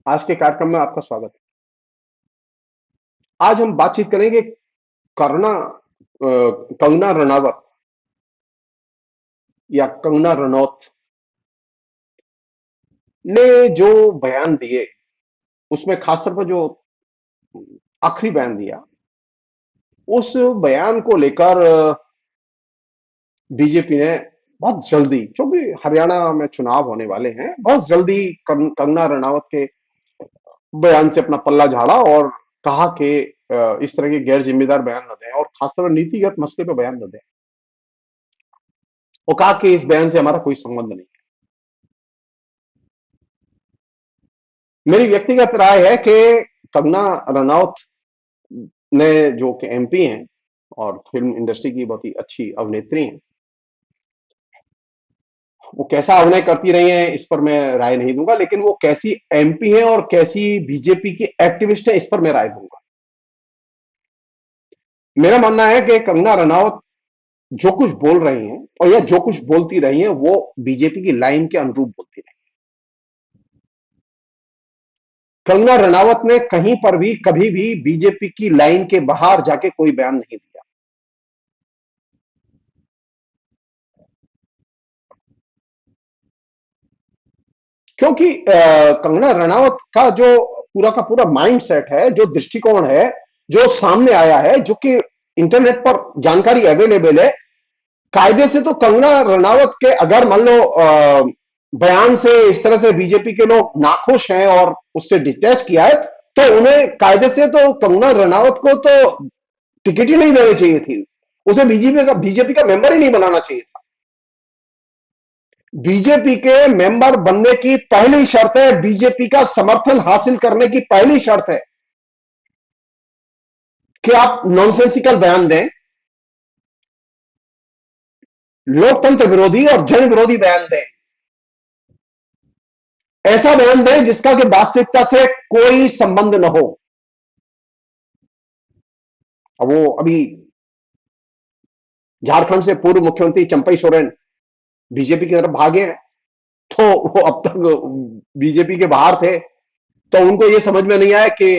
आज के कार्यक्रम में आपका स्वागत है। आज हम बातचीत करेंगे कंगना रनावत या कंगना रनौत ने जो बयान दिए, उसमें खासतौर पर जो आखिरी बयान दिया, उस बयान को लेकर बीजेपी ने बहुत जल्दी, क्योंकि हरियाणा में चुनाव होने वाले हैं, बहुत जल्दी कंगना रनावत के बयान से अपना पल्ला झाड़ा और कहा कि इस तरह के गैर जिम्मेदार बयान न दें और खासतौर पर नीतिगत मसले पर बयान न दें। वो कहा कि इस बयान से हमारा कोई संबंध नहीं। मेरी व्यक्तिगत राय है कि कंगना रनौत ने, जो कि एमपी हैं और फिल्म इंडस्ट्री की बहुत ही अच्छी अभिनेत्री हैं, वो कैसा अभिनय करती रही हैं इस पर मैं राय नहीं दूंगा, लेकिन वो कैसी एमपी हैं और कैसी बीजेपी की एक्टिविस्ट हैं इस पर मैं राय दूंगा। मेरा मानना है कि कंगना रनौत जो कुछ बोल रही हैं और या जो कुछ बोलती रही हैं वो बीजेपी की लाइन के अनुरूप बोलती रही। कंगना रनावत ने कहीं पर भी कभी भी बीजेपी की लाइन के बाहर जाके कोई बयान नहीं दिया। क्योंकि कंगना रनावत का पूरा माइंड सेट है, जो दृष्टिकोण है, जो सामने आया है, जो कि इंटरनेट पर जानकारी अवेलेबल है। कायदे से तो कंगना रनावत के अगर मान लो बयान से इस तरह से बीजेपी के लोग नाखुश हैं और उससे डिटेस्ट किया है, तो उन्हें कायदे से तो कंगना रनावत को तो टिकट ही नहीं देनी चाहिए थी। उसे बीजेपी का मेंबर ही नहीं बनाना चाहिए था। बीजेपी के मेंबर बनने की पहली शर्त है, बीजेपी का समर्थन हासिल करने की पहली शर्त है कि आप नॉनसेंसिकल बयान दें, लोकतंत्र विरोधी और जन विरोधी बयान दें, ऐसा बयान दें जिसका कि वास्तविकता से कोई संबंध न हो। अब वो अभी झारखंड से पूर्व मुख्यमंत्री चंपई सोरेन बीजेपी की तरफ भागे हैं, तो वो अब तक बीजेपी के बाहर थे, तो उनको ये समझ में नहीं आया कि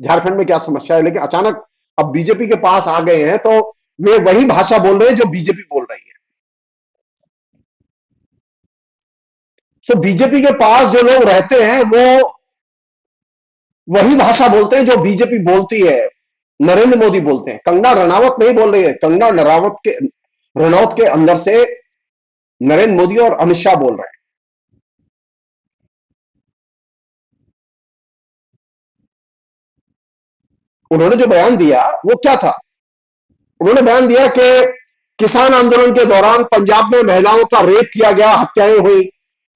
झारखंड में क्या समस्या है, लेकिन अचानक अब बीजेपी के पास आ गए हैं, तो वे वही भाषा बोल रहे हैं जो बीजेपी बोल रही है। तो बीजेपी के पास जो लोग रहते हैं वो वही भाषा बोलते हैं जो बीजेपी बोलती है, नरेंद्र मोदी बोलते हैं। कंगना रनावत नहीं बोल रही है, कंगना रनावत के अंदर से नरेंद्र मोदी और अमित शाह बोल रहे हैं। उन्होंने जो बयान दिया वो क्या था? उन्होंने बयान दिया कि किसान आंदोलन के दौरान पंजाब में महिलाओं का रेप किया गया, हत्याएं हुई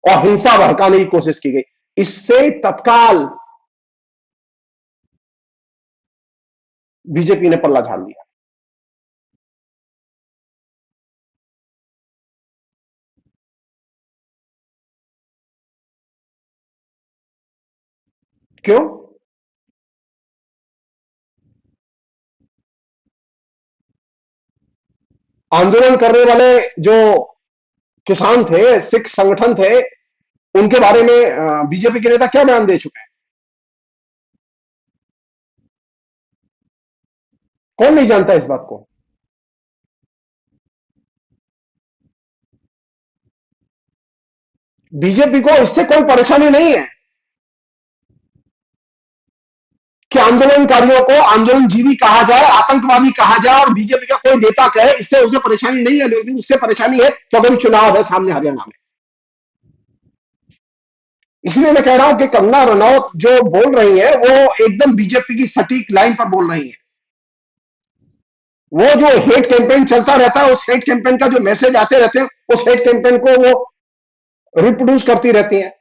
और हिंसा भड़काने की कोशिश की गई। इससे तत्काल बीजेपी ने पल्ला झाड़ लिया। क्यों? आंदोलन करने वाले जो किसान थे, सिख संगठन थे, उनके बारे में बीजेपी के नेता क्या बयान दे चुके हैं? कौन नहीं जानता इस बात को? बीजेपी को इससे कोई परेशानी नहीं है कि आंदोलनकारियों को आंदोलनजीवी कहा जाए, आतंकवादी कहा जाए और बीजेपी का कोई नेता कहे, इससे उसे परेशानी नहीं है। लेकिन उससे परेशानी है तो अगर चुनाव है सामने हरियाणा में। इसलिए मैं कह रहा हूं कि कंगना रनौत जो बोल रही है वो एकदम बीजेपी की सटीक लाइन पर बोल रही है। वो जो हेट कैंपेन चलता रहता है, उस हेट कैंपेन का जो मैसेज आते रहते हैं, उस हेट कैंपेन को वो रिप्रोड्यूस करती रहती हैं।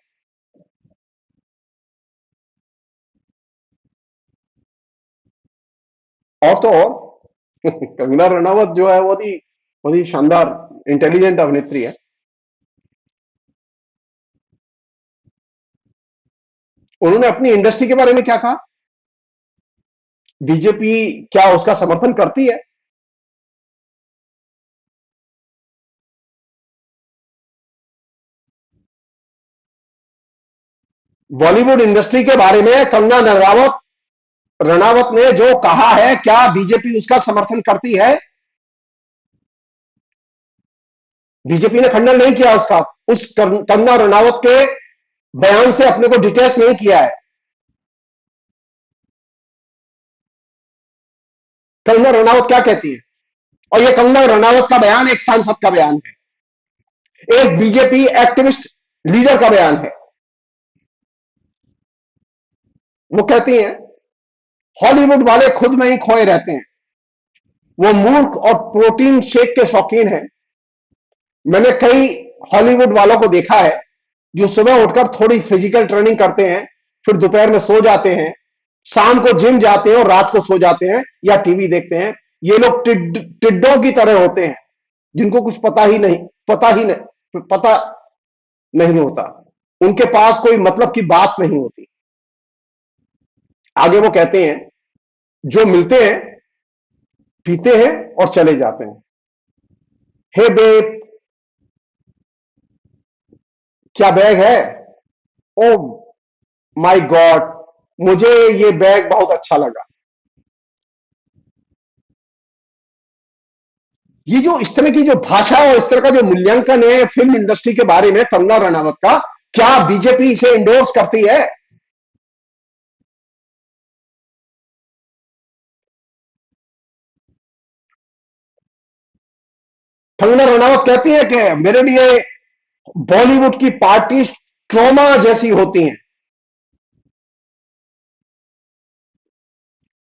और तो और कंगना रनावत जो है बहुत ही शानदार इंटेलिजेंट अभिनेत्री है। उन्होंने अपनी इंडस्ट्री के बारे में क्या कहा? बीजेपी क्या उसका समर्थन करती है? बॉलीवुड इंडस्ट्री के बारे में कंगना रनावत ने जो कहा है, क्या बीजेपी उसका समर्थन करती है? बीजेपी ने खंडन नहीं किया उसका। उस कंगना रनावत के बयान से अपने को डिटेच नहीं किया है। कंगना रनावत क्या कहती है? और यह कंगना रनावत का बयान एक सांसद का बयान है, एक बीजेपी एक्टिविस्ट लीडर का बयान है। वो कहती हैं हॉलीवुड वाले खुद में ही खोए रहते हैं, वो मूर्ख और प्रोटीन शेक के शौकीन हैं। मैंने कई हॉलीवुड वालों को देखा है जो सुबह उठकर थोड़ी फिजिकल ट्रेनिंग करते हैं, फिर दोपहर में सो जाते हैं, शाम को जिम जाते हैं और रात को सो जाते हैं या टीवी देखते हैं। ये लोग टिड्डों की तरह होते हैं, जिनको कुछ पता नहीं होता। उनके पास कोई मतलब की बात नहीं होती। आगे वो कहते हैं जो मिलते हैं, पीते हैं और चले जाते हैं। हे बेब, क्या बैग है? ओ माय गॉड, मुझे ये बैग बहुत अच्छा लगा। ये जो इस तरह की जो भाषा और इस तरह का जो मूल्यांकन है फिल्म इंडस्ट्री के बारे में कंगना रनावत का, क्या बीजेपी इसे इंडोर्स करती है? कंगना रनावत कहती है कि मेरे लिए बॉलीवुड की पार्टी ट्रॉमा जैसी होती हैं।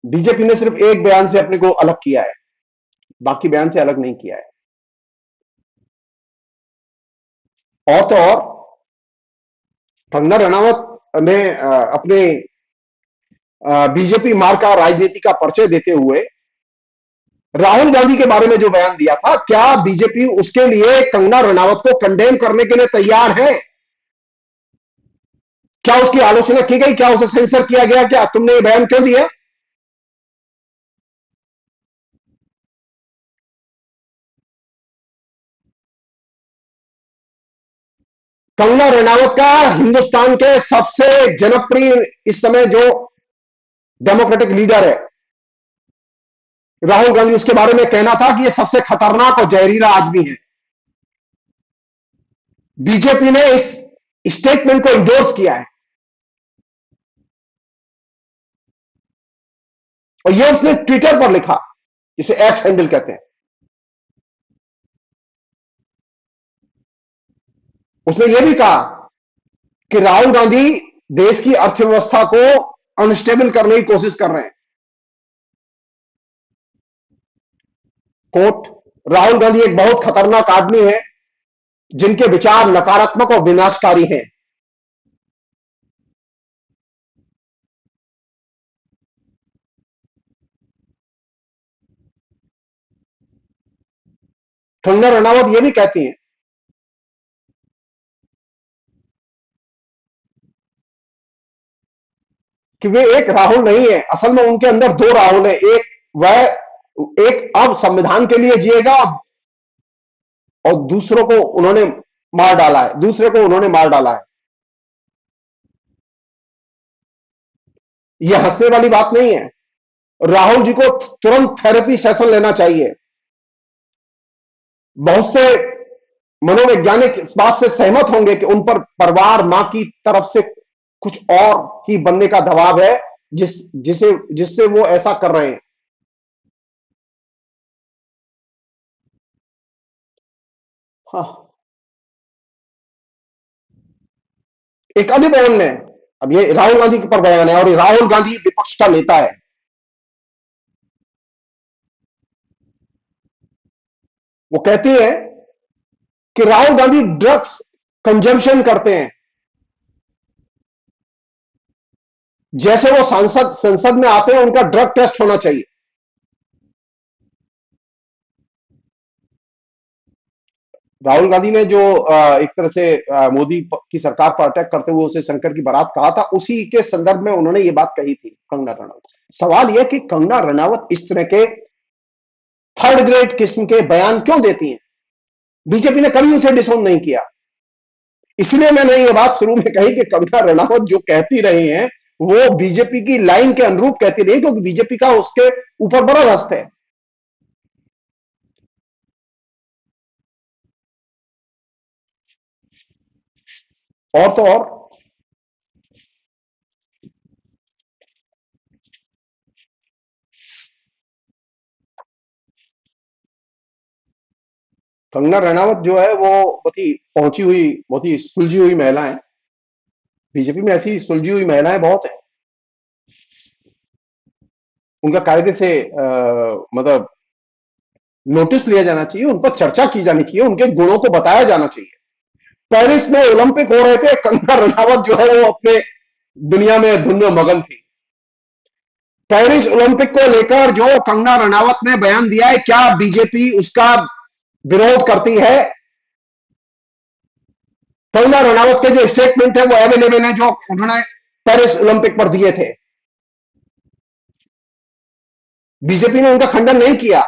बीजेपी ने सिर्फ एक बयान से अपने को अलग किया है, बाकी बयान से अलग नहीं किया है। और तो और कंगना रनावत ने अपने बीजेपी मार्ग का राजनीति का परिचय देते हुए राहुल गांधी के बारे में जो बयान दिया था, क्या बीजेपी उसके लिए कंगना रनावत को कंडेम करने के लिए तैयार है? क्या उसकी आलोचना की गई? क्या उसे सेंसर किया गया? क्या तुमने ये बयान क्यों दिया? कंगना रनावत का हिंदुस्तान के सबसे जनप्रिय इस समय जो डेमोक्रेटिक लीडर है राहुल गांधी, उसके बारे में कहना था कि ये सबसे खतरनाक और जहरीला आदमी है। बीजेपी ने इस स्टेटमेंट को इंडोर्स किया है और ये उसने ट्विटर पर लिखा, जिसे एक्स हैंडल कहते हैं। उसने यह भी कहा कि राहुल गांधी देश की अर्थव्यवस्था को अनस्टेबल करने की कोशिश कर रहे हैं। कोट, राहुल गांधी एक बहुत खतरनाक आदमी है जिनके विचार नकारात्मक और विनाशकारी हैं। कंगना रनावत यह भी कहती हैं कि वे एक राहुल नहीं है, असल में उनके अंदर दो राहुल है। एक वह एक अब संविधान के लिए जिएगा और दूसरों को उन्होंने मार डाला है, दूसरे को उन्होंने मार डाला है। यह हंसने वाली बात नहीं है। राहुल जी को तुरंत थेरेपी सेशन लेना चाहिए। बहुत से मनोवैज्ञानिक इस बात से सहमत होंगे कि उन पर परिवार मां की तरफ से कुछ और ही बनने का दबाव है, जिससे वो ऐसा कर रहे हैं। हाँ, एक अन्य बयान में, अब ये राहुल गांधी के पर बयान है और ये राहुल गांधी विपक्ष का नेता है। वो कहती है कि राहुल गांधी ड्रग्स कंजम्पशन करते हैं। जैसे वो सांसद संसद में आते हैं, उनका ड्रग टेस्ट होना चाहिए। राहुल गांधी ने जो एक तरह से मोदी की सरकार पर अटैक करते हुए उसे शंकर की बारात कहा था, उसी के संदर्भ में उन्होंने ये बात कही थी कंगना रनावत। सवाल यह कि कंगना रनावत इस तरह के थर्ड ग्रेड किस्म के बयान क्यों देती हैं? बीजेपी ने कभी उसे डिसोन नहीं किया। इसलिए मैंने ये बात शुरू में कही कि कंगना रनावत जो कहती रही हैं वो बीजेपी की लाइन के अनुरूप कहती रही, क्योंकि बीजेपी का उसके ऊपर बड़ा हस्त है। और तो और कंगना रनावत जो है वो बहुत ही पहुंची हुई, बहुत ही सुलझी हुई महिला है। बीजेपी में ऐसी सुलझी हुई महिलाएं बहुत है। उनका कायदे से मतलब नोटिस लिया जाना चाहिए, उन पर चर्चा की जानी चाहिए, उनके गुणों को बताया जाना चाहिए। पेरिस में ओलंपिक हो रहे थे, कंगना रनावत जो है वो अपने दुनिया में धुन में मगन थी। पेरिस ओलंपिक को लेकर जो कंगना रनावत ने बयान दिया है, क्या बीजेपी उसका विरोध करती है? कंगना रनावत के जो स्टेटमेंट है वो अवेलेबल है, जो उन्होंने पेरिस ओलंपिक पर दिए थे। बीजेपी ने उनका खंडन नहीं किया।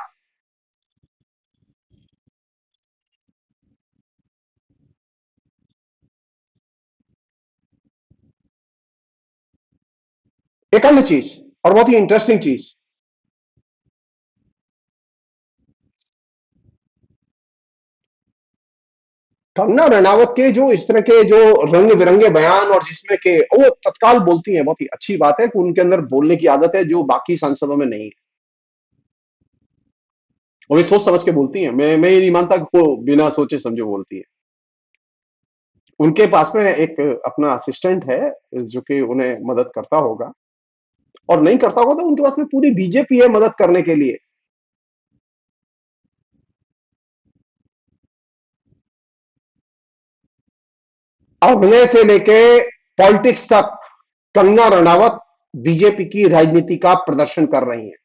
एक अन्य चीज, और बहुत ही इंटरेस्टिंग चीज, कंगना रनावत के जो इस तरह के जो रंग बिरंगे बयान, और जिसमें के वो तत्काल बोलती हैं, बहुत ही अच्छी बात है कि उनके अंदर बोलने की आदत है जो बाकी सांसदों में नहीं है। वो भी सोच समझ के बोलती हैं। मैं ये नहीं मानता कि वो बिना सोचे समझे बोलती है। उनके पास में एक अपना असिस्टेंट है जो कि उन्हें मदद करता होगा, और नहीं करता होगा तो उनके पास में पूरी बीजेपी है मदद करने के लिए। अभिनय से लेके पॉलिटिक्स तक कंगना रनावत बीजेपी की राजनीति का प्रदर्शन कर रही हैं।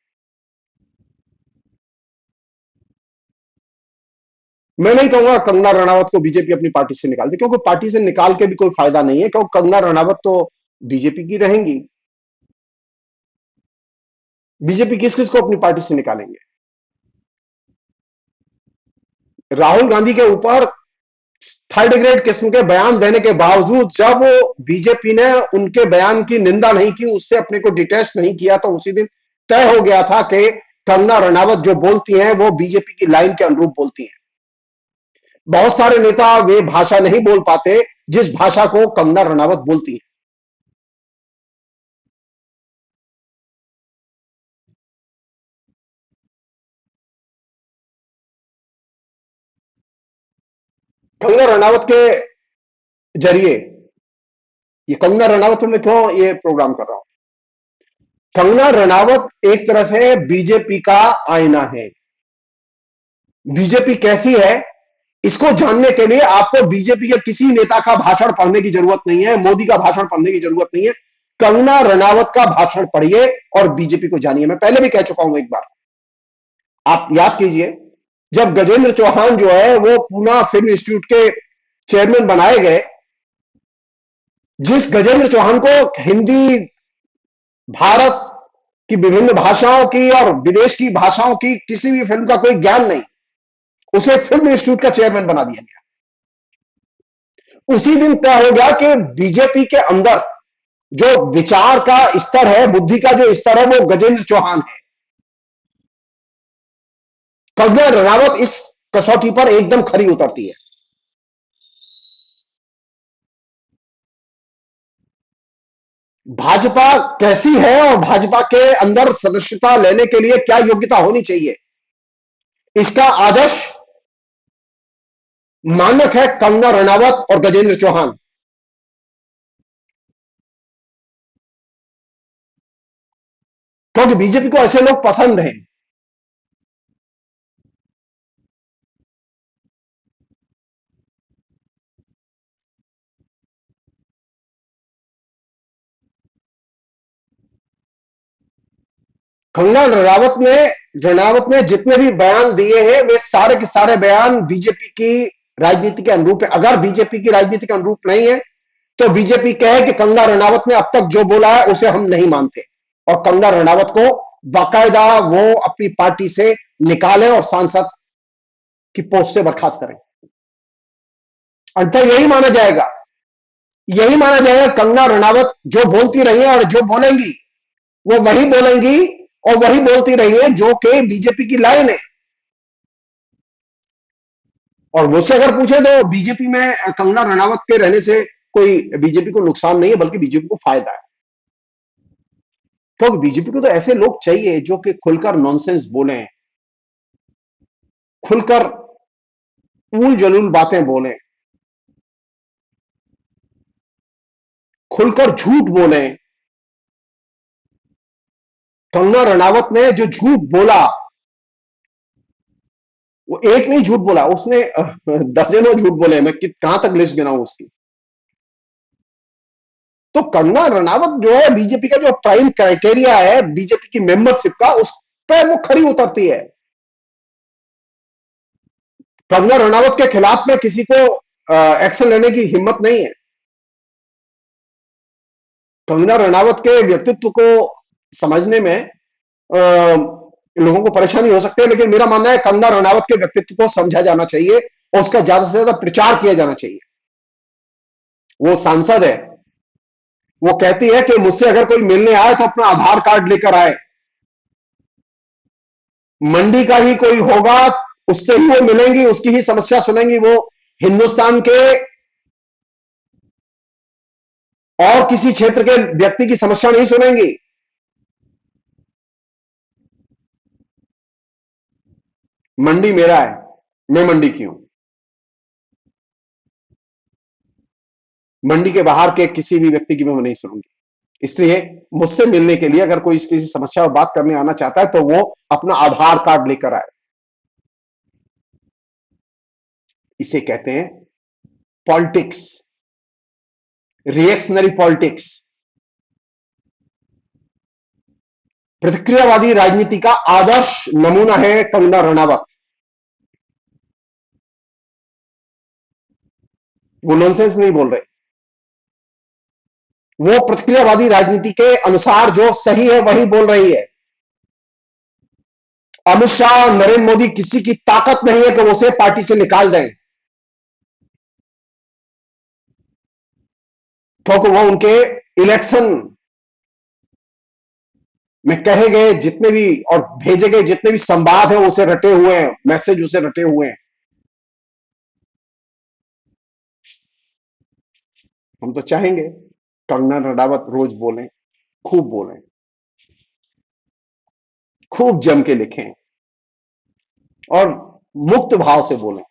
मैं नहीं कहूंगा कंगना रनावत को बीजेपी अपनी पार्टी से निकाल दे, क्योंकि पार्टी से निकाल के भी कोई फायदा नहीं है, क्योंकि कंगना रनावत तो बीजेपी की रहेंगी। बीजेपी किस किस को अपनी पार्टी से निकालेंगे? राहुल गांधी के ऊपर थर्ड ग्रेड किस्म के बयान देने के बावजूद जब बीजेपी ने उनके बयान की निंदा नहीं की, उससे अपने को डिटैच नहीं किया, तो उसी दिन तय हो गया था कि कंगना रनावत जो बोलती हैं वो बीजेपी की लाइन के अनुरूप बोलती हैं। बहुत सारे नेता वे भाषा नहीं बोल पाते जिस भाषा को कंगना रनावत बोलती है। कंगना रनावत के जरिए, ये कंगना रनावत में क्यों ये प्रोग्राम कर रहा हूं? कंगना रनावत एक तरह से बीजेपी का आईना है। बीजेपी कैसी है इसको जानने के लिए आपको बीजेपी के किसी नेता का भाषण पढ़ने की जरूरत नहीं है, मोदी का भाषण पढ़ने की जरूरत नहीं है। कंगना रनावत का भाषण पढ़िए और बीजेपी को जानिए। मैं पहले भी कह चुका हूं एक बार, आप याद कीजिए, जब गजेंद्र चौहान जो है वो पूना फिल्म इंस्टीट्यूट के चेयरमैन बनाए गए, जिस गजेंद्र चौहान को हिंदी, भारत की विभिन्न भाषाओं की और विदेश की भाषाओं की किसी भी फिल्म का कोई ज्ञान नहीं, उसे फिल्म इंस्टीट्यूट का चेयरमैन बना दिया गया। उसी दिन तय हो गया कि बीजेपी के अंदर जो विचार का स्तर है, बुद्धि का जो स्तर है, वो गजेंद्र चौहान है। कंगना रनावत इस कसौटी पर एकदम खरी उतरती है। भाजपा कैसी है और भाजपा के अंदर सदस्यता लेने के लिए क्या योग्यता होनी चाहिए, इसका आदर्श मानक है कंगना रनावत और गजेंद्र चौहान। क्योंकि बीजेपी को ऐसे लोग पसंद हैं। कंगना रनावत ने जितने भी बयान दिए हैं वे सारे के सारे बयान बीजेपी की राजनीति के अनुरूप है। अगर बीजेपी की राजनीति के अनुरूप नहीं है तो बीजेपी कहे कि कंगना रनावत ने अब तक जो बोला है उसे हम नहीं मानते, और कंगना रनावत को बाकायदा वो अपनी पार्टी से निकालें और सांसद की पोस्ट से बर्खास्त करें। अंतर यही माना जाएगा कंगना रनावत जो बोलती रही है और जो बोलेंगी वो वही बोलेंगी और वही बोलती रही है जो कि बीजेपी की लाइन है। और मुझसे अगर पूछे तो बीजेपी में कंगना रनावत के रहने से कोई बीजेपी को नुकसान नहीं है, बल्कि बीजेपी को फायदा है। क्योंकि बीजेपी को तो ऐसे लोग चाहिए जो कि खुलकर नॉनसेंस बोलें, खुलकर ऊल जलूल बातें बोलें, खुलकर झूठ बोलें। कंगना रनावत ने जो झूठ बोला, वो एक नहीं झूठ बोला, उसने दर्जनों झूठ बोले। मैं कहां तक लिस्ट गिनाऊं उसकी। तो कंगना रनावत जो है बीजेपी का जो प्राइम क्राइटेरिया है बीजेपी की मेंबरशिप का, उस पर वो खरी उतरती है। कंगना रनावत के खिलाफ में किसी को एक्शन लेने की हिम्मत नहीं है। कंगना रनावत के व्यक्तित्व को समझने में लोगों को परेशानी हो सकती है, लेकिन मेरा मानना है कंगना रनावत के व्यक्तित्व को समझा जाना चाहिए और उसका ज्यादा से ज्यादा प्रचार किया जाना चाहिए। वो सांसद है, वो कहती है कि मुझसे अगर कोई मिलने आए तो अपना आधार कार्ड लेकर आए। मंडी का ही कोई होगा, उससे ही वो मिलेंगी, उसकी ही समस्या सुनेंगी। वो हिंदुस्तान के और किसी क्षेत्र के व्यक्ति की समस्या नहीं सुनेंगी। मंडी मेरा है, मैं मंडी की हूं। मंडी के बाहर के किसी भी व्यक्ति की मैं नहीं सुनूंगी। इसलिए मुझसे मिलने के लिए अगर कोई किसी समस्या और बात करने आना चाहता है तो वो अपना आधार कार्ड लेकर आए। इसे कहते हैं पॉलिटिक्स, रिएक्शनरी पॉलिटिक्स, प्रतिक्रियावादी राजनीति का आदर्श नमूना है कंगना रनावत। वो नॉनसेंस नहीं बोल रहे, वो प्रतिक्रियावादी राजनीति के अनुसार जो सही है वही बोल रही है। अमित शाह, नरेंद्र मोदी, किसी की ताकत नहीं है कि वो उसे पार्टी से निकाल दें, क्योंकि वो उनके इलेक्शन में कहे गए जितने भी और भेजे गए जितने भी संवाद हैं उसे रटे हुए हैं, मैसेज उसे रटे हुए हैं। हम तो चाहेंगे कंगना रनावत रोज बोलें, खूब बोलें, खूब जम के लिखें और मुक्त भाव से बोलें।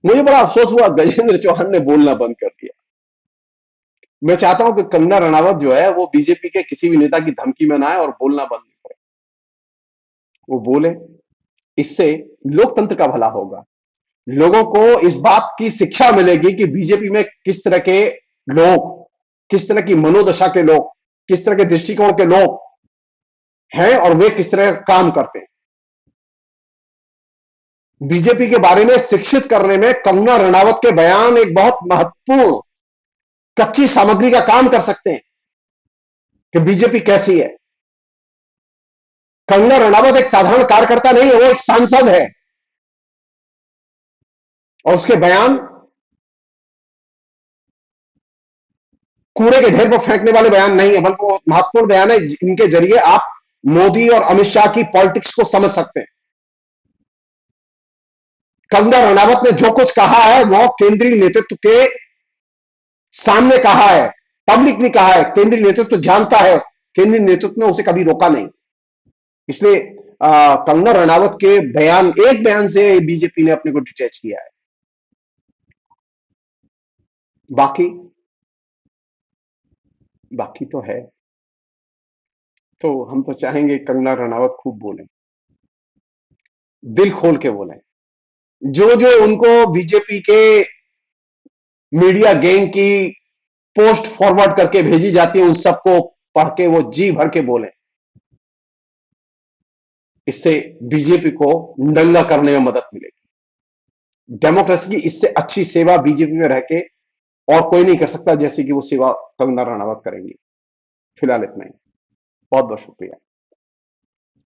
मुझे बड़ा अफसोस हुआ गजेंद्र चौहान ने बोलना बंद कर दिया। मैं चाहता हूं कि कंगना रनावत जो है वो बीजेपी के किसी भी नेता की धमकी में ना आए और बोलना बंद करे। वो बोले, इससे लोकतंत्र का भला होगा। लोगों को इस बात की शिक्षा मिलेगी कि बीजेपी में किस तरह के लोग, किस तरह की मनोदशा के लोग, किस तरह के दृष्टिकोण के लोग हैं और वे किस तरह का काम करते हैं। बीजेपी के बारे में शिक्षित करने में कंगना रनावत के बयान एक बहुत महत्वपूर्ण कच्ची सामग्री का काम कर सकते हैं कि बीजेपी कैसी है। कंगना रनावत एक साधारण कार्यकर्ता नहीं है, वो एक सांसद है और उसके बयान कूड़े के ढेर पर फेंकने वाले बयान नहीं है, बल्कि वो महत्वपूर्ण बयान है। इनके जरिए आप मोदी और अमित शाह की पॉलिटिक्स को समझ सकते हैं। कंगना रनावत ने जो कुछ कहा है वो केंद्रीय नेतृत्व के सामने कहा है, पब्लिकली कहा है। केंद्रीय नेतृत्व तो जानता है, केंद्रीय नेतृत्व ने उसे कभी रोका नहीं। इसलिए कंगना रनावत के बयान, एक बयान से बीजेपी ने अपने को डिटैच किया है। बाकी बाकी तो है। तो हम तो चाहेंगे कंगना रनावत खूब बोले, दिल खोल के बोले। जो जो उनको बीजेपी के मीडिया गैंग की पोस्ट फॉरवर्ड करके भेजी जाती है उन सबको पढ़ के वो जी भर के बोले। इससे बीजेपी को दंगा करने में मदद मिलेगी। डेमोक्रेसी की इससे अच्छी सेवा बीजेपी में रह के और कोई नहीं कर सकता जैसे कि वो सेवा कंगना रनावत करेंगी। फिलहाल इतना ही। बहुत बहुत शुक्रिया।